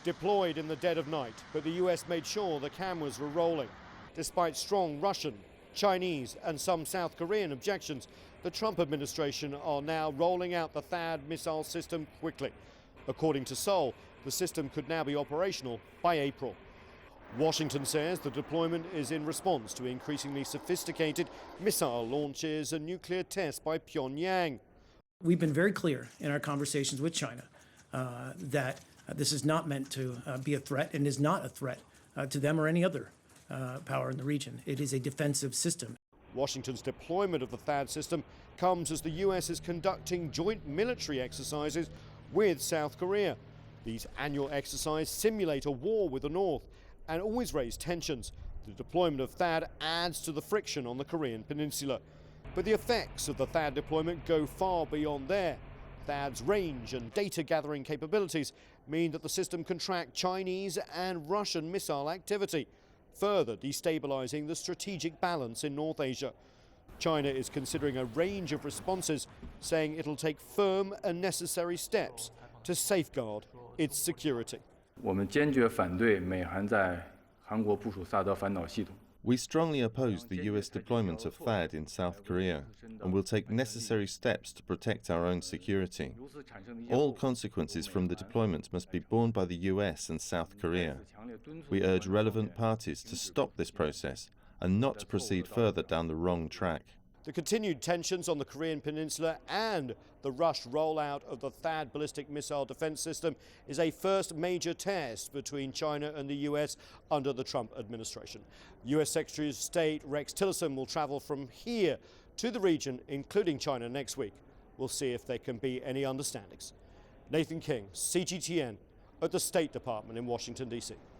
deployed in the dead of night, but the US made sure the cameras were rolling. Despite strong Russian, Chinese and some South Korean objections, the Trump administration are now rolling out the THAAD missile system quickly. According to Seoul, the system could now be operational by April. Washington says the deployment is in response to increasingly sophisticated missile launches and nuclear tests by Pyongyang. We've been very clear in our conversations with China that this is not meant to be a threat and is not a threat to them or any other power in the region. It is a defensive system. Washington's deployment of the THAAD system comes as the US is conducting joint military exercises with South Korea. These annual exercises simulate a war with the North and always raise tensions. The deployment of THAAD adds to the friction on the Korean peninsula. But the effects of the THAAD deployment go far beyond there. THAAD's range and data gathering capabilities mean that the system can track Chinese and Russian missile activity, further destabilizing the strategic balance in North Asia. China is considering a range of responses, saying it'll take firm and necessary steps to safeguard its security. 我们坚决反对美韩在韩国部署萨德反导系统。 We strongly oppose the US deployment of THAAD in South Korea and will take necessary steps to protect our own security. All consequences from the deployment must be borne by the US and South Korea. We urge relevant parties to stop this process and not to proceed further down the wrong track. The continued tensions on the Korean peninsula and the rushed rollout of the THAAD ballistic missile defense system is a first major test between China and the US under the Trump administration. US Secretary of State Rex Tillerson will travel from here to the region, including China, next week. We'll see if there can be any understandings. Nathan King, CGTN, at the State Department in Washington, D.C.